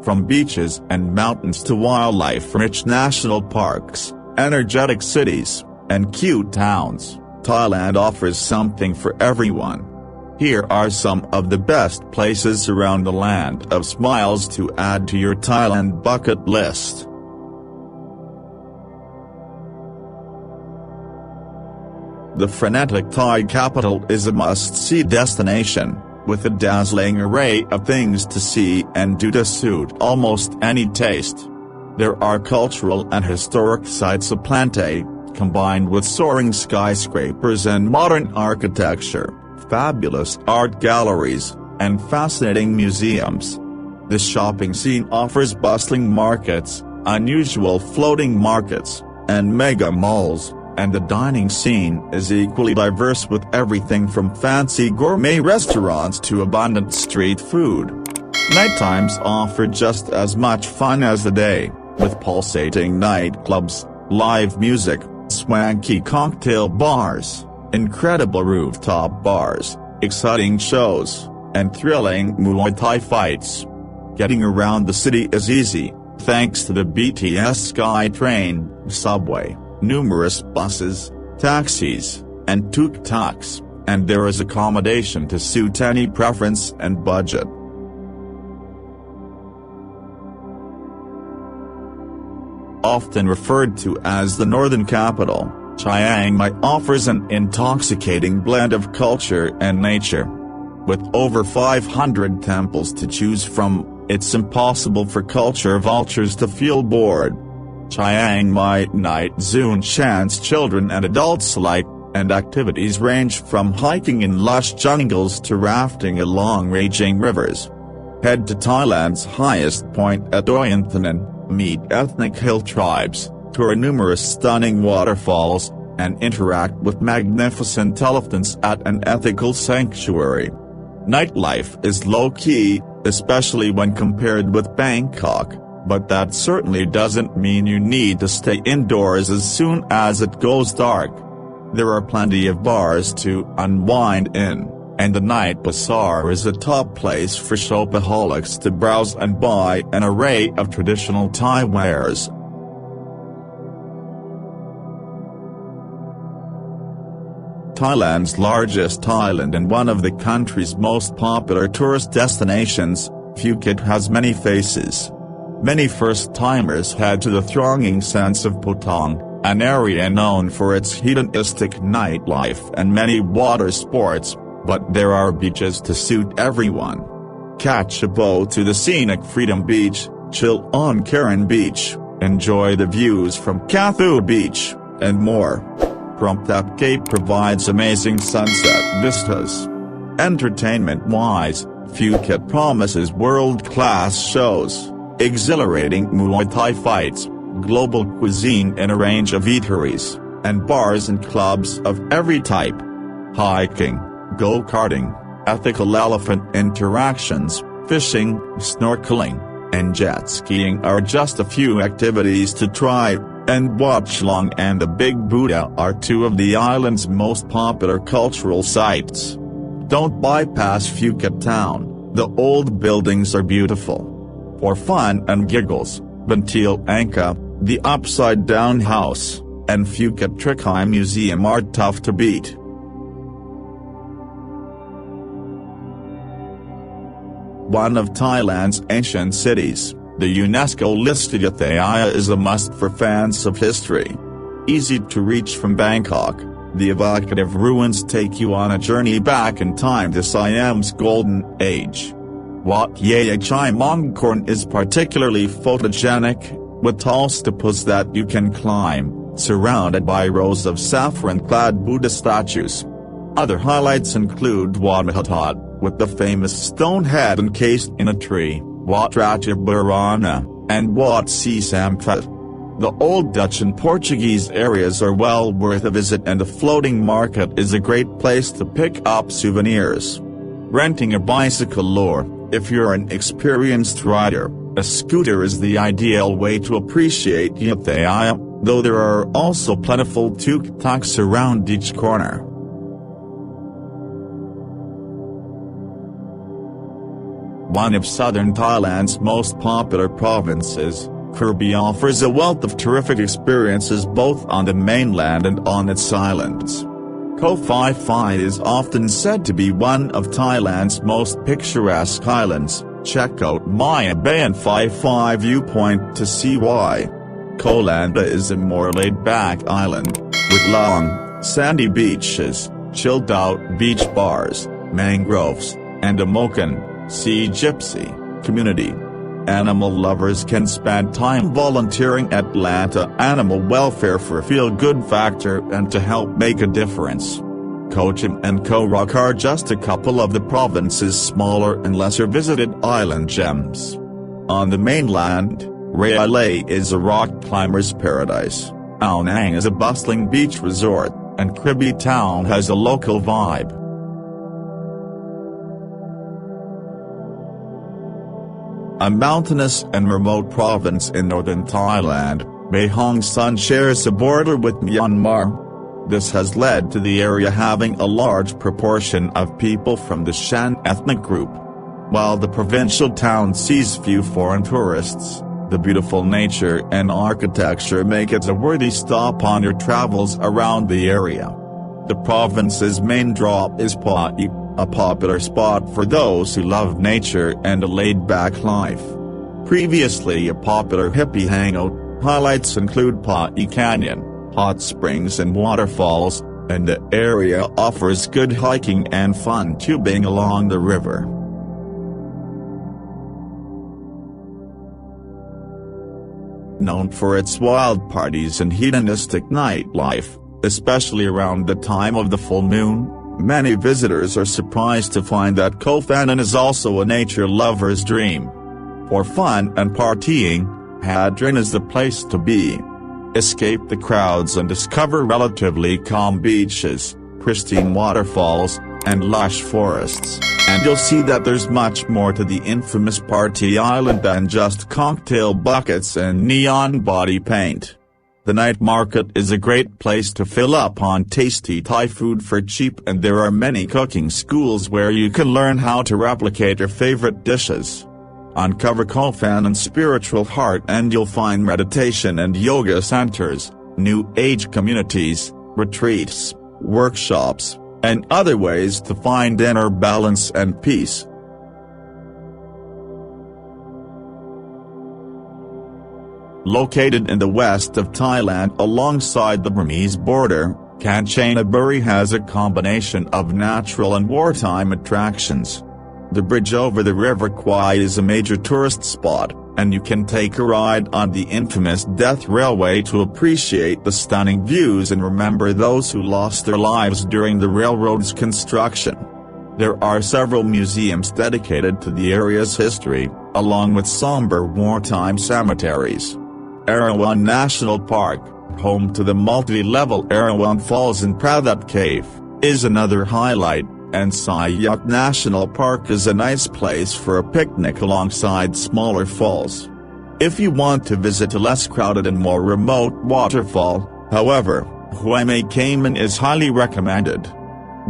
From beaches and mountains to wildlife-rich national parks, energetic cities, and cute towns, Thailand offers something for everyone. Here are some of the best places around the land of smiles to add to your Thailand bucket list. The frenetic Thai capital is a must-see destination, with a dazzling array of things to see and do to suit almost any taste. There are cultural and historic sites aplenty, combined with soaring skyscrapers and modern architecture, fabulous art galleries, and fascinating museums. The shopping scene offers bustling markets, unusual floating markets, and mega malls, and the dining scene is equally diverse with everything from fancy gourmet restaurants to abundant street food. Nighttimes offer just as much fun as the day, with pulsating nightclubs, live music, swanky cocktail bars, incredible rooftop bars, exciting shows, and thrilling Muay Thai fights. Getting around the city is easy, thanks to the BTS SkyTrain, subway, numerous buses, taxis, and tuk-tuks, and there is accommodation to suit any preference and budget. Often referred to as the Northern Capital, Chiang Mai offers an intoxicating blend of culture and nature. With over 500 temples to choose from, it's impossible for culture vultures to feel bored. Chiang Mai night zoo enchants children and adults alike, and activities range from hiking in lush jungles to rafting along raging rivers. Head to Thailand's highest point at Oyantanan, meet ethnic hill tribes, tour numerous stunning waterfalls, and interact with magnificent elephants at an ethical sanctuary. Nightlife is low-key, especially when compared with Bangkok, but that certainly doesn't mean you need to stay indoors as soon as it goes dark. There are plenty of bars to unwind in, and the Night Bazaar is a top place for shopaholics to browse and buy an array of traditional Thai wares. Thailand's largest island and one of the country's most popular tourist destinations, Phuket has many faces. Many first-timers head to the thronging sense of Putong, an area known for its hedonistic nightlife and many water sports, but there are beaches to suit everyone. Catch a boat to the scenic Freedom Beach, chill on Karen Beach, enjoy the views from Kathu Beach, and more. Promthep Cape provides amazing sunset vistas. Entertainment-wise, Phuket promises world-class shows, exhilarating Muay Thai fights, global cuisine in a range of eateries, and bars and clubs of every type. Hiking, go-karting, ethical elephant interactions, fishing, snorkeling, and jet skiing are just a few activities to try, and Wat Chlong and the Big Buddha are two of the island's most popular cultural sites. Don't bypass Phuket town, the old buildings are beautiful. For fun and giggles, Bantil Angka, the upside-down house, and Phuket Trichai Museum are tough to beat. One of Thailand's ancient cities, the UNESCO-listed Ayutthaya is a must for fans of history. Easy to reach from Bangkok, the evocative ruins take you on a journey back in time to Siam's golden age. Wat Yaya Chai Mongkorn is particularly photogenic, with tall stupas that you can climb, surrounded by rows of saffron-clad Buddha statues. Other highlights include Wat Mahatot, with the famous stone head encased in a tree, Wat Ratchaburana, and Wat Si Samphat. The Old Dutch and Portuguese areas are well worth a visit, and the floating market is a great place to pick up souvenirs. Renting a bicycle, or, if you're an experienced rider, a scooter is the ideal way to appreciate Ayutthaya, though there are also plentiful tuk-tuks around each corner. One of southern Thailand's most popular provinces, Krabi offers a wealth of terrific experiences both on the mainland and on its islands. Koh Phi Phi is often said to be one of Thailand's most picturesque islands. Check out Maya Bay and Phi Phi Viewpoint to see why. Koh Lanta is a more laid-back island, with long, sandy beaches, chilled-out beach bars, mangroves, and a Moken, sea gypsy, community. Animal lovers can spend time volunteering at Lanta Animal Welfare for a feel-good factor and to help make a difference. Koh Chim and Koh Rock are just a couple of the province's smaller and lesser visited island gems. On the mainland, Rea Lay is a rock climber's paradise, Ao Nang is a bustling beach resort, and Krabi town has a local vibe. A mountainous and remote province in northern Thailand, Mae Hong Son shares a border with Myanmar. This has led to the area having a large proportion of people from the Shan ethnic group. While the provincial town sees few foreign tourists, the beautiful nature and architecture make it a worthy stop on your travels around the area. The province's main draw is Pai, a popular spot for those who love nature and a laid-back life. Previously a popular hippie hangout, highlights include Pai Canyon, hot springs and waterfalls, and the area offers good hiking and fun tubing along the river. Known for its wild parties and hedonistic nightlife, especially around the time of the full moon, many visitors are surprised to find that Koh Phangan is also a nature lover's dream. For fun and partying, Hadrin is the place to be. Escape the crowds and discover relatively calm beaches, pristine waterfalls, and lush forests, and you'll see that there's much more to the infamous party island than just cocktail buckets and neon body paint. The night market is a great place to fill up on tasty Thai food for cheap, and there are many cooking schools where you can learn how to replicate your favorite dishes. Uncover Koh Phangan's spiritual heart and you'll find meditation and yoga centers, new age communities, retreats, workshops, and other ways to find inner balance and peace. Located in the west of Thailand alongside the Burmese border, Kanchanaburi has a combination of natural and wartime attractions. The bridge over the River Kwai is a major tourist spot, and you can take a ride on the infamous Death Railway to appreciate the stunning views and remember those who lost their lives during the railroad's construction. There are several museums dedicated to the area's history, along with somber wartime cemeteries. Erawan National Park, home to the multi-level Erawan Falls and Pradat Cave, is another highlight, and Sayak National Park is a nice place for a picnic alongside smaller falls. If you want to visit a less crowded and more remote waterfall, however, Hua Mae Cayman is highly recommended.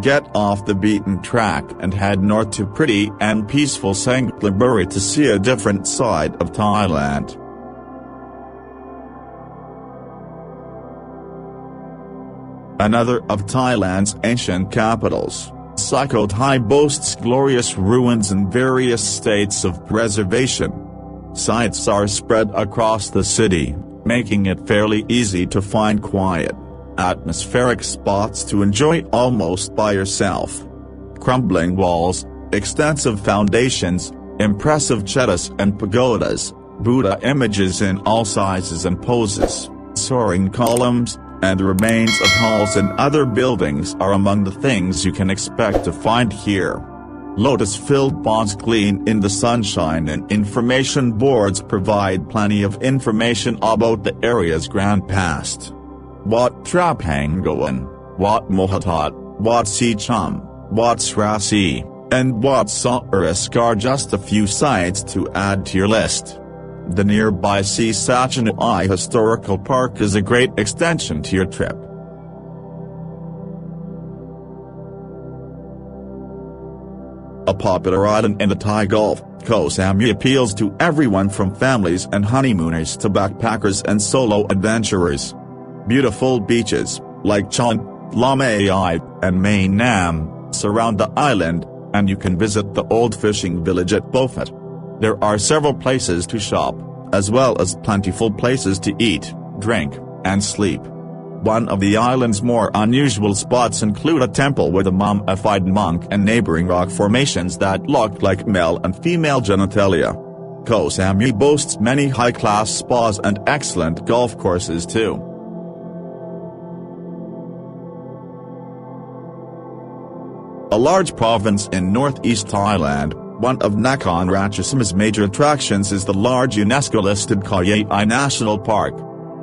Get off the beaten track and head north to pretty and peaceful Sangkhlaburi to see a different side of Thailand. Another of Thailand's ancient capitals, Sukhothai boasts glorious ruins in various states of preservation. Sites are spread across the city, making it fairly easy to find quiet, atmospheric spots to enjoy almost by yourself. Crumbling walls, extensive foundations, impressive chetas and pagodas, Buddha images in all sizes and poses, soaring columns, and the remains of halls and other buildings are among the things you can expect to find here. Lotus-filled ponds gleam in the sunshine and information boards provide plenty of information about the area's grand past. Wat Traphangoan, Wat Mohatat, Wat Sichum, Wat Srasi, and Wat Saurisk are just a few sites to add to your list. The nearby Si Sachanai Historical Park is a great extension to your trip. A popular island in the Thai Gulf, Koh Samui appeals to everyone from families and honeymooners to backpackers and solo adventurers. Beautiful beaches, like Chon, Lamai, and Mae Nam, surround the island, and you can visit the old fishing village at Beaufort. There are several places to shop, as well as plentiful places to eat, drink, and sleep. One of the island's more unusual spots include a temple with a mummified monk and neighboring rock formations that look like male and female genitalia. Koh Samui boasts many high-class spas and excellent golf courses too. A large province in northeast Thailand, one of Nakhon Ratchasama's major attractions is the large UNESCO-listed Khao Yai National Park.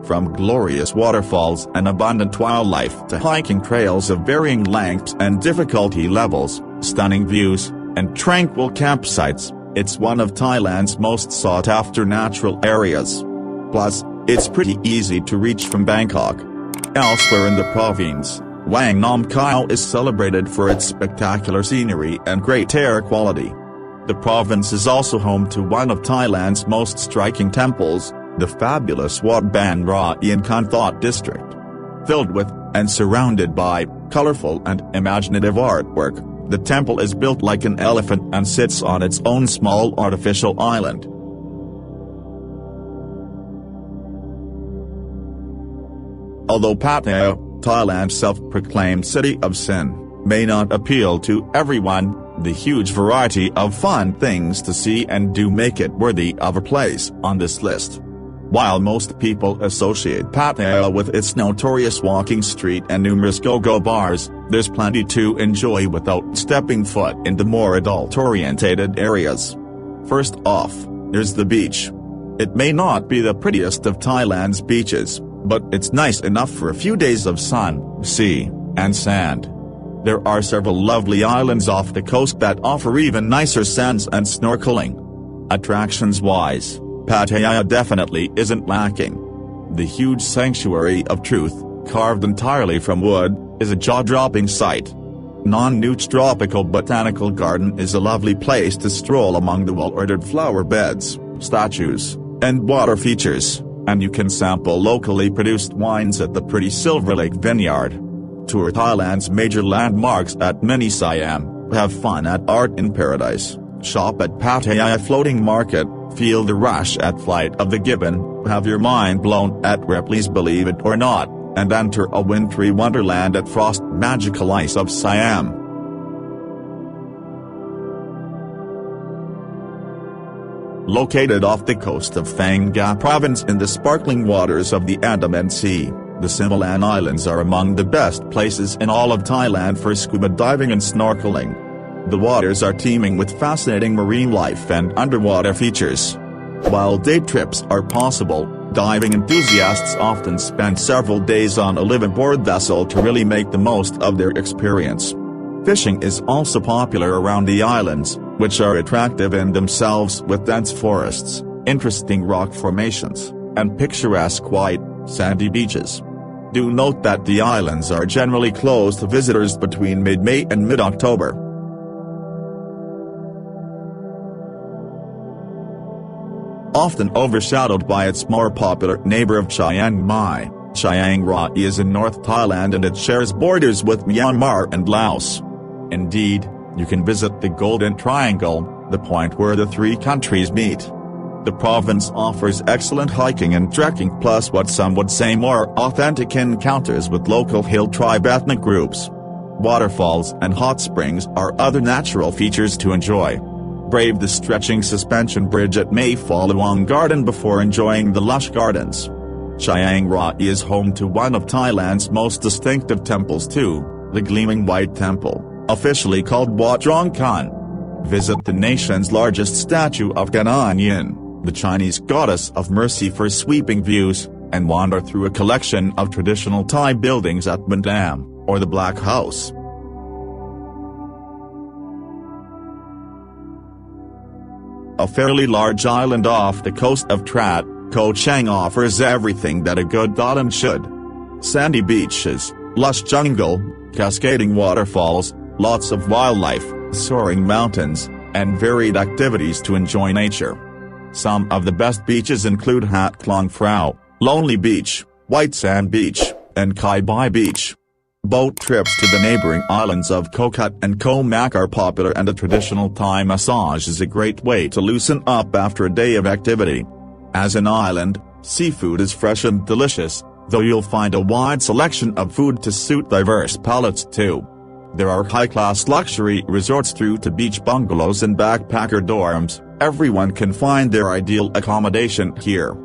From glorious waterfalls and abundant wildlife to hiking trails of varying lengths and difficulty levels, stunning views, and tranquil campsites, it's one of Thailand's most sought-after natural areas. Plus, it's pretty easy to reach from Bangkok. Elsewhere in the province, Wang Nam Kyo is celebrated for its spectacular scenery and great air quality. The province is also home to one of Thailand's most striking temples, the fabulous Wat Ban Ra in Khon Thot district. Filled with, and surrounded by, colorful and imaginative artwork, the temple is built like an elephant and sits on its own small artificial island. Although Pattaya, Thailand's self-proclaimed city of sin, may not appeal to everyone, the huge variety of fun things to see and do make it worthy of a place on this list. While most people associate Pattaya with its notorious walking street and numerous go-go bars, there's plenty to enjoy without stepping foot into more adult-orientated areas. First off, there's the beach. It may not be the prettiest of Thailand's beaches, but it's nice enough for a few days of sun, sea, and sand. There are several lovely islands off the coast that offer even nicer sands and snorkeling. Attractions-wise, Pattaya definitely isn't lacking. The huge Sanctuary of Truth, carved entirely from wood, is a jaw-dropping sight. Non-Nuch Tropical Botanical Garden is a lovely place to stroll among the well-ordered flower beds, statues, and water features, and you can sample locally produced wines at the pretty Silver Lake Vineyard. Tour Thailand's major landmarks at Mini Siam, have fun at Art in Paradise, shop at Pattaya Floating Market, feel the rush at Flight of the Gibbon, have your mind blown at Ripley's Believe It or Not, and enter a wintry wonderland at Frost Magical Ice of Siam. Located off the coast of Phang Nga province in the sparkling waters of the Andaman Sea, the Similan Islands are among the best places in all of Thailand for scuba diving and snorkeling. The waters are teeming with fascinating marine life and underwater features. While day trips are possible, diving enthusiasts often spend several days on a live-aboard vessel to really make the most of their experience. Fishing is also popular around the islands, which are attractive in themselves with dense forests, interesting rock formations, and picturesque white, sandy beaches. Do note that the islands are generally closed to visitors between mid-May and mid-October. Often overshadowed by its more popular neighbor of Chiang Mai, Chiang Rai is in North Thailand and it shares borders with Myanmar and Laos. Indeed, you can visit the Golden Triangle, the point where the three countries meet. The province offers excellent hiking and trekking plus what some would say more authentic encounters with local hill tribe ethnic groups. Waterfalls and hot springs are other natural features to enjoy. Brave the stretching suspension bridge at Mae Falawang Garden before enjoying the lush gardens. Chiang Rai is home to one of Thailand's most distinctive temples too, the Gleaming White Temple, officially called Wat Drong Khan. Visit the nation's largest statue of Ganan Yin, the Chinese goddess of mercy for sweeping views, and wander through a collection of traditional Thai buildings at Ban Dam, or the Black House. A fairly large island off the coast of Trat, Koh Chang offers everything that a good island should. Sandy beaches, lush jungle, cascading waterfalls, lots of wildlife, soaring mountains, and varied activities to enjoy nature. Some of the best beaches include Hat Klong Frau, Lonely Beach, White Sand Beach, and Kai Bai Beach. Boat trips to the neighboring islands of Koh Kat and Koh Mak are popular, and a traditional Thai massage is a great way to loosen up after a day of activity. As an island, seafood is fresh and delicious, though you'll find a wide selection of food to suit diverse palates too. There are high-class luxury resorts through to beach bungalows and backpacker dorms. Everyone can find their ideal accommodation here.